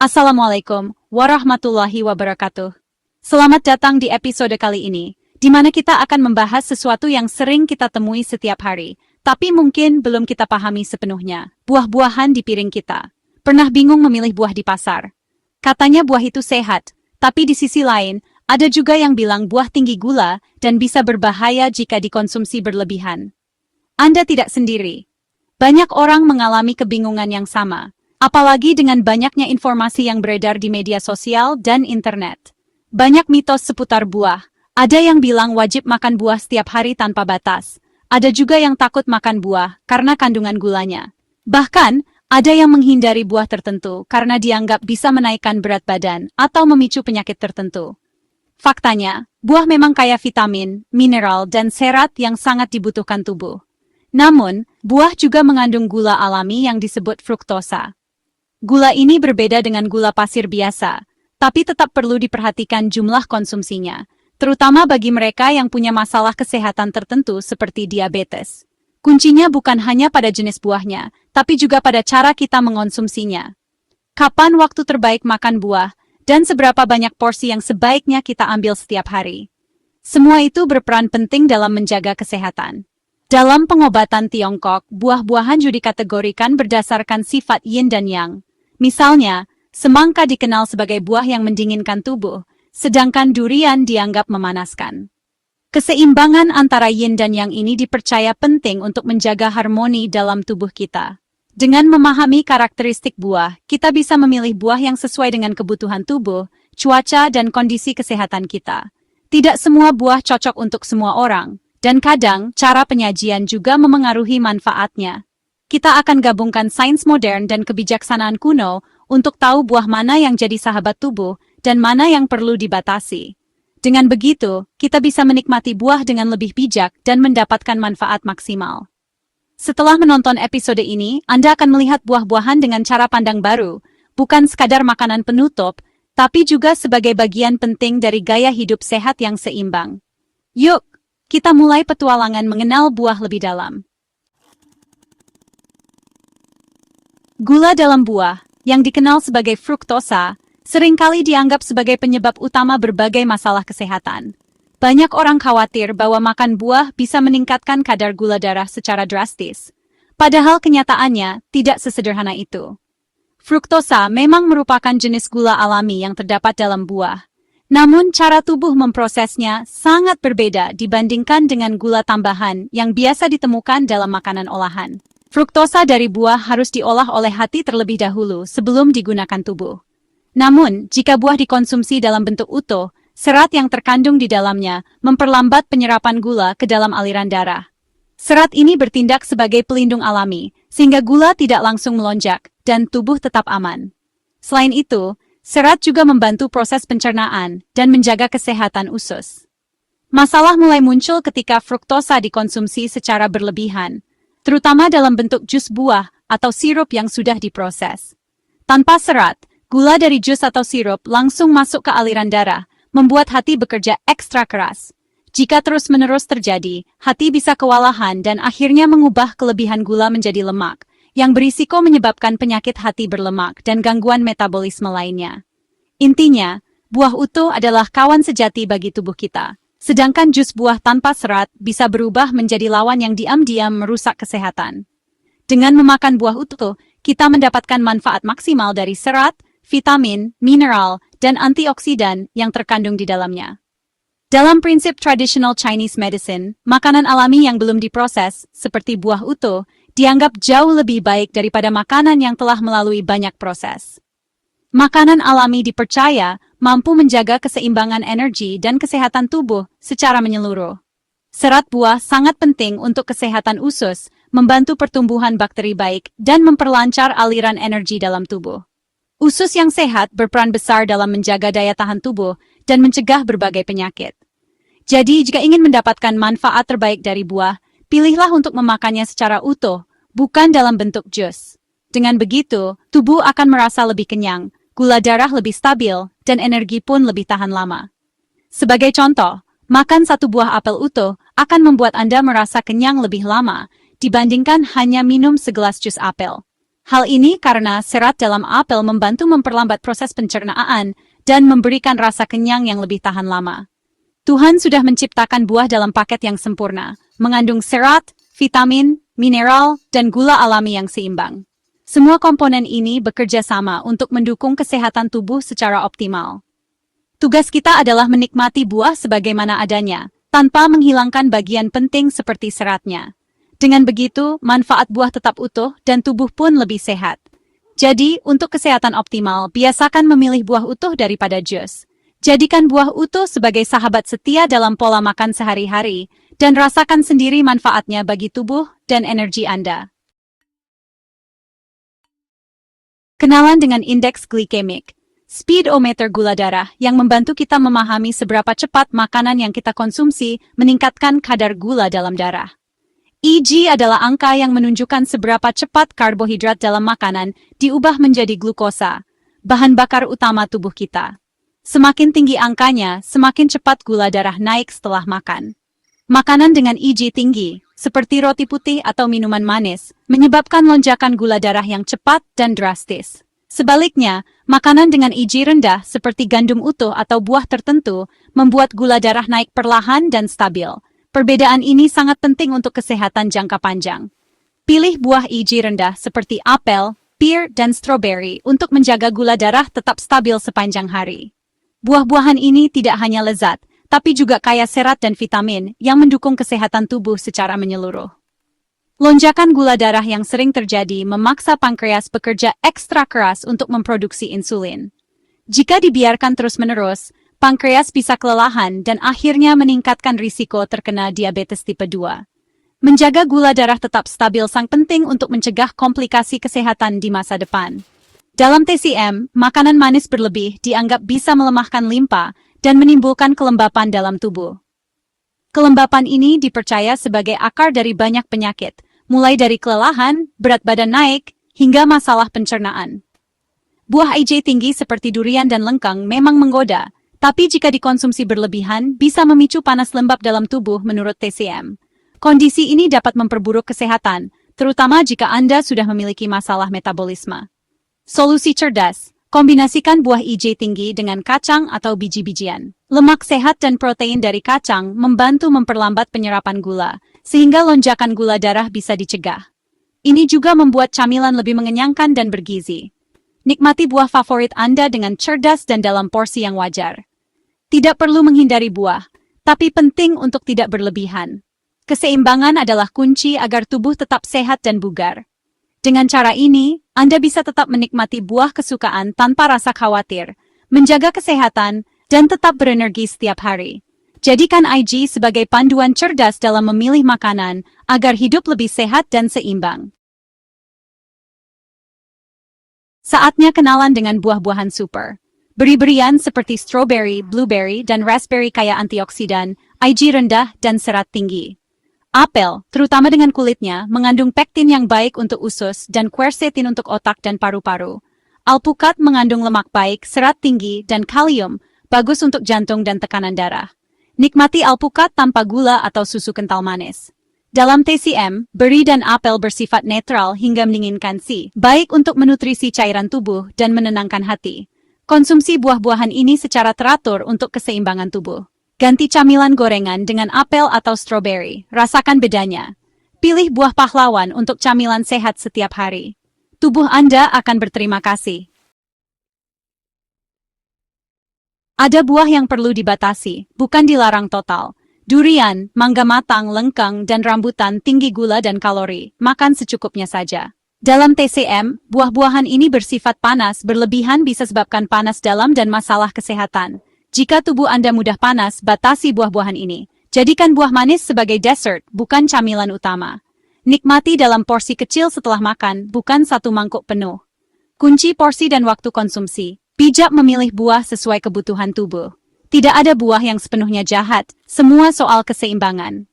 Assalamualaikum warahmatullahi wabarakatuh. Selamat datang di episode kali ini, di mana kita akan membahas sesuatu yang sering kita temui setiap hari, tapi mungkin belum kita pahami sepenuhnya. Buah-buahan di piring kita. Pernah bingung memilih buah di pasar? Katanya buah itu sehat, tapi di sisi lain, ada juga yang bilang buah tinggi gula dan bisa berbahaya jika dikonsumsi berlebihan. Anda tidak sendiri. Banyak orang mengalami kebingungan yang sama. Apalagi dengan banyaknya informasi yang beredar di media sosial dan internet. Banyak mitos seputar buah. Ada yang bilang wajib makan buah setiap hari tanpa batas. Ada juga yang takut makan buah karena kandungan gulanya. Bahkan, ada yang menghindari buah tertentu karena dianggap bisa menaikkan berat badan atau memicu penyakit tertentu. Faktanya, buah memang kaya vitamin, mineral, dan serat yang sangat dibutuhkan tubuh. Namun, buah juga mengandung gula alami yang disebut fruktosa. Gula ini berbeda dengan gula pasir biasa, tapi tetap perlu diperhatikan jumlah konsumsinya, terutama bagi mereka yang punya masalah kesehatan tertentu seperti diabetes. Kuncinya bukan hanya pada jenis buahnya, tapi juga pada cara kita mengonsumsinya. Kapan waktu terbaik makan buah, dan seberapa banyak porsi yang sebaiknya kita ambil setiap hari. Semua itu berperan penting dalam menjaga kesehatan. Dalam pengobatan Tiongkok, buah-buahan juga dikategorikan berdasarkan sifat yin dan yang. Misalnya, semangka dikenal sebagai buah yang mendinginkan tubuh, sedangkan durian dianggap memanaskan. Keseimbangan antara yin dan yang ini dipercaya penting untuk menjaga harmoni dalam tubuh kita. Dengan memahami karakteristik buah, kita bisa memilih buah yang sesuai dengan kebutuhan tubuh, cuaca, dan kondisi kesehatan kita. Tidak semua buah cocok untuk semua orang, dan kadang cara penyajian juga memengaruhi manfaatnya. Kita akan gabungkan sains modern dan kebijaksanaan kuno untuk tahu buah mana yang jadi sahabat tubuh dan mana yang perlu dibatasi. Dengan begitu, kita bisa menikmati buah dengan lebih bijak dan mendapatkan manfaat maksimal. Setelah menonton episode ini, Anda akan melihat buah-buahan dengan cara pandang baru, bukan sekadar makanan penutup, tapi juga sebagai bagian penting dari gaya hidup sehat yang seimbang. Yuk, kita mulai petualangan mengenal buah lebih dalam. Gula dalam buah, yang dikenal sebagai fruktosa, seringkali dianggap sebagai penyebab utama berbagai masalah kesehatan. Banyak orang khawatir bahwa makan buah bisa meningkatkan kadar gula darah secara drastis. Padahal kenyataannya tidak sesederhana itu. Fruktosa memang merupakan jenis gula alami yang terdapat dalam buah. Namun cara tubuh memprosesnya sangat berbeda dibandingkan dengan gula tambahan yang biasa ditemukan dalam makanan olahan. Fruktosa dari buah harus diolah oleh hati terlebih dahulu sebelum digunakan tubuh. Namun, jika buah dikonsumsi dalam bentuk utuh, serat yang terkandung di dalamnya memperlambat penyerapan gula ke dalam aliran darah. Serat ini bertindak sebagai pelindung alami, sehingga gula tidak langsung melonjak dan tubuh tetap aman. Selain itu, serat juga membantu proses pencernaan dan menjaga kesehatan usus. Masalah mulai muncul ketika fruktosa dikonsumsi secara berlebihan, terutama dalam bentuk jus buah atau sirup yang sudah diproses. Tanpa serat, gula dari jus atau sirup langsung masuk ke aliran darah, membuat hati bekerja ekstra keras. Jika terus-menerus terjadi, hati bisa kewalahan dan akhirnya mengubah kelebihan gula menjadi lemak, yang berisiko menyebabkan penyakit hati berlemak dan gangguan metabolisme lainnya. Intinya, buah utuh adalah kawan sejati bagi tubuh kita. Sedangkan jus buah tanpa serat bisa berubah menjadi lawan yang diam-diam merusak kesehatan. Dengan memakan buah utuh, kita mendapatkan manfaat maksimal dari serat, vitamin, mineral, dan antioksidan yang terkandung di dalamnya. Dalam prinsip traditional Chinese medicine, makanan alami yang belum diproses, seperti buah utuh, dianggap jauh lebih baik daripada makanan yang telah melalui banyak proses. Makanan alami dipercaya mampu menjaga keseimbangan energi dan kesehatan tubuh secara menyeluruh. Serat buah sangat penting untuk kesehatan usus, membantu pertumbuhan bakteri baik, dan memperlancar aliran energi dalam tubuh. Usus yang sehat berperan besar dalam menjaga daya tahan tubuh dan mencegah berbagai penyakit. Jadi, jika ingin mendapatkan manfaat terbaik dari buah, pilihlah untuk memakannya secara utuh, bukan dalam bentuk jus. Dengan begitu, tubuh akan merasa lebih kenyang, gula darah lebih stabil, dan energi pun lebih tahan lama. Sebagai contoh, makan satu buah apel utuh akan membuat Anda merasa kenyang lebih lama dibandingkan hanya minum segelas jus apel. Hal ini karena serat dalam apel membantu memperlambat proses pencernaan dan memberikan rasa kenyang yang lebih tahan lama. Tuhan sudah menciptakan buah dalam paket yang sempurna, mengandung serat, vitamin, mineral, dan gula alami yang seimbang. Semua komponen ini bekerja sama untuk mendukung kesehatan tubuh secara optimal. Tugas kita adalah menikmati buah sebagaimana adanya, tanpa menghilangkan bagian penting seperti seratnya. Dengan begitu, manfaat buah tetap utuh dan tubuh pun lebih sehat. Jadi, untuk kesehatan optimal, biasakan memilih buah utuh daripada jus. Jadikan buah utuh sebagai sahabat setia dalam pola makan sehari-hari, dan rasakan sendiri manfaatnya bagi tubuh dan energi Anda. Kenalan dengan indeks glikemik, speedometer gula darah yang membantu kita memahami seberapa cepat makanan yang kita konsumsi meningkatkan kadar gula dalam darah. EG adalah angka yang menunjukkan seberapa cepat karbohidrat dalam makanan diubah menjadi glukosa, bahan bakar utama tubuh kita. Semakin tinggi angkanya, semakin cepat gula darah naik setelah makan. Makanan dengan EG tinggi, seperti roti putih atau minuman manis, menyebabkan lonjakan gula darah yang cepat dan drastis. Sebaliknya, makanan dengan EG rendah seperti gandum utuh atau buah tertentu membuat gula darah naik perlahan dan stabil. Perbedaan ini sangat penting untuk kesehatan jangka panjang. Pilih buah EG rendah seperti apel, pir, dan stroberi untuk menjaga gula darah tetap stabil sepanjang hari. Buah-buahan ini tidak hanya lezat, tapi juga kaya serat dan vitamin yang mendukung kesehatan tubuh secara menyeluruh. Lonjakan gula darah yang sering terjadi memaksa pankreas bekerja ekstra keras untuk memproduksi insulin. Jika dibiarkan terus-menerus, pankreas bisa kelelahan dan akhirnya meningkatkan risiko terkena diabetes tipe 2. Menjaga gula darah tetap stabil sangat penting untuk mencegah komplikasi kesehatan di masa depan. Dalam TCM, makanan manis berlebih dianggap bisa melemahkan limpa dan menimbulkan kelembapan dalam tubuh. Kelembapan ini dipercaya sebagai akar dari banyak penyakit, mulai dari kelelahan, berat badan naik, hingga masalah pencernaan. Buah EG tinggi seperti durian dan lengkeng memang menggoda, tapi jika dikonsumsi berlebihan, bisa memicu panas lembab dalam tubuh menurut TCM. Kondisi ini dapat memperburuk kesehatan, terutama jika Anda sudah memiliki masalah metabolisme. Solusi cerdas, kombinasikan buah EG tinggi dengan kacang atau biji-bijian. Lemak sehat dan protein dari kacang membantu memperlambat penyerapan gula, sehingga lonjakan gula darah bisa dicegah. Ini juga membuat camilan lebih mengenyangkan dan bergizi. Nikmati buah favorit Anda dengan cerdas dan dalam porsi yang wajar. Tidak perlu menghindari buah, tapi penting untuk tidak berlebihan. Keseimbangan adalah kunci agar tubuh tetap sehat dan bugar. Dengan cara ini, Anda bisa tetap menikmati buah kesukaan tanpa rasa khawatir, menjaga kesehatan, dan tetap berenergi setiap hari. Jadikan IG sebagai panduan cerdas dalam memilih makanan agar hidup lebih sehat dan seimbang. Saatnya kenalan dengan buah-buahan super. Beri-berian seperti strawberry, blueberry, dan raspberry kaya antioksidan, IG rendah, dan serat tinggi. Apel, terutama dengan kulitnya, mengandung pektin yang baik untuk usus dan quercetin untuk otak dan paru-paru. Alpukat mengandung lemak baik, serat tinggi, dan kalium, bagus untuk jantung dan tekanan darah. Nikmati alpukat tanpa gula atau susu kental manis. Dalam TCM, beri dan apel bersifat netral hingga mendinginkan baik untuk menutrisi cairan tubuh dan menenangkan hati. Konsumsi buah-buahan ini secara teratur untuk keseimbangan tubuh. Ganti camilan gorengan dengan apel atau stroberi, rasakan bedanya. Pilih buah pahlawan untuk camilan sehat setiap hari. Tubuh Anda akan berterima kasih. Ada buah yang perlu dibatasi, bukan dilarang total. Durian, mangga matang, lengkeng, dan rambutan tinggi gula dan kalori, makan secukupnya saja. Dalam TCM, buah-buahan ini bersifat panas berlebihan bisa sebabkan panas dalam dan masalah kesehatan. Jika tubuh Anda mudah panas, batasi buah-buahan ini. Jadikan buah manis sebagai dessert, bukan camilan utama. Nikmati dalam porsi kecil setelah makan, bukan satu mangkuk penuh. Kunci porsi dan waktu konsumsi. Bijak memilih buah sesuai kebutuhan tubuh. Tidak ada buah yang sepenuhnya jahat, semua soal keseimbangan.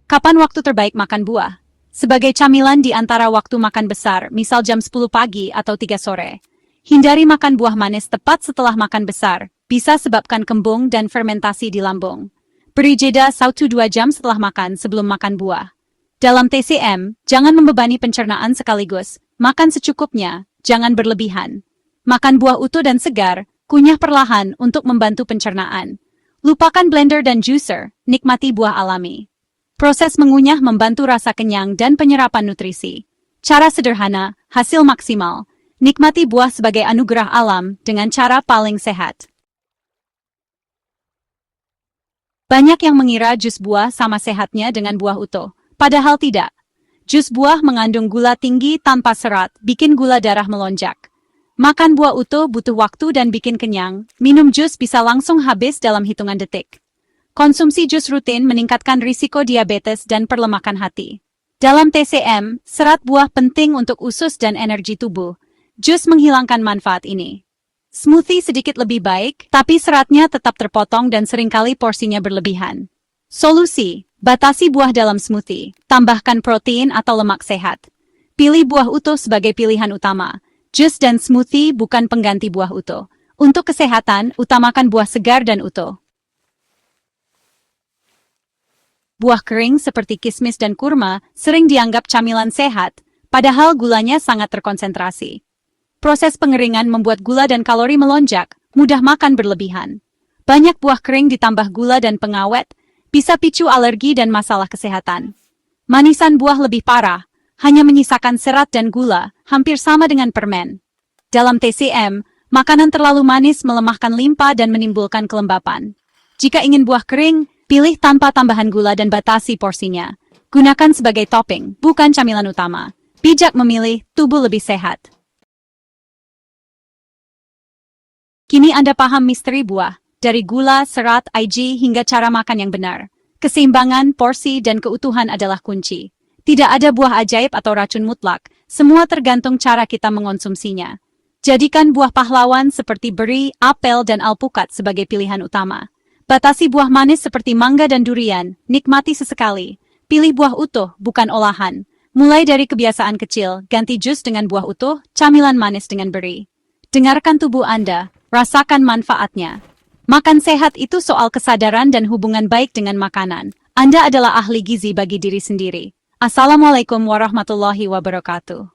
Kapan waktu terbaik makan buah? Sebagai camilan di antara waktu makan besar, misal jam 10 pagi atau 3 sore. Hindari makan buah manis tepat setelah makan besar, bisa sebabkan kembung dan fermentasi di lambung. Beri jeda 1-2 jam setelah makan sebelum makan buah. Dalam TCM, jangan membebani pencernaan sekaligus, makan secukupnya, jangan berlebihan. Makan buah utuh dan segar, kunyah perlahan untuk membantu pencernaan. Lupakan blender dan juicer, nikmati buah alami. Proses mengunyah membantu rasa kenyang dan penyerapan nutrisi. Cara sederhana, hasil maksimal. Nikmati buah sebagai anugerah alam dengan cara paling sehat. Banyak yang mengira jus buah sama sehatnya dengan buah utuh, padahal tidak. Jus buah mengandung gula tinggi tanpa serat, bikin gula darah melonjak. Makan buah utuh butuh waktu dan bikin kenyang, minum jus bisa langsung habis dalam hitungan detik. Konsumsi jus rutin meningkatkan risiko diabetes dan perlemakan hati. Dalam TCM, serat buah penting untuk usus dan energi tubuh. Jus menghilangkan manfaat ini. Smoothie sedikit lebih baik, tapi seratnya tetap terpotong dan seringkali porsinya berlebihan. Solusi, batasi buah dalam smoothie, tambahkan protein atau lemak sehat. Pilih buah utuh sebagai pilihan utama. Jus dan smoothie bukan pengganti buah utuh. Untuk kesehatan, utamakan buah segar dan utuh. Buah kering seperti kismis dan kurma sering dianggap camilan sehat, padahal gulanya sangat terkonsentrasi. Proses pengeringan membuat gula dan kalori melonjak, mudah makan berlebihan. Banyak buah kering ditambah gula dan pengawet, bisa picu alergi dan masalah kesehatan. Manisan buah lebih parah, hanya menyisakan serat dan gula, hampir sama dengan permen. Dalam TCM, makanan terlalu manis melemahkan limpa dan menimbulkan kelembapan. Jika ingin buah kering, pilih tanpa tambahan gula dan batasi porsinya. Gunakan sebagai topping, bukan camilan utama. Bijak memilih, tubuh lebih sehat. Kini Anda paham misteri buah, dari gula, serat, IG hingga cara makan yang benar. Keseimbangan, porsi, dan keutuhan adalah kunci. Tidak ada buah ajaib atau racun mutlak, semua tergantung cara kita mengonsumsinya. Jadikan buah pahlawan seperti beri, apel, dan alpukat sebagai pilihan utama. Batasi buah manis seperti mangga dan durian, nikmati sesekali. Pilih buah utuh, bukan olahan. Mulai dari kebiasaan kecil, ganti jus dengan buah utuh, camilan manis dengan beri. Dengarkan tubuh Anda, rasakan manfaatnya. Makan sehat itu soal kesadaran dan hubungan baik dengan makanan. Anda adalah ahli gizi bagi diri sendiri. Assalamualaikum warahmatullahi wabarakatuh.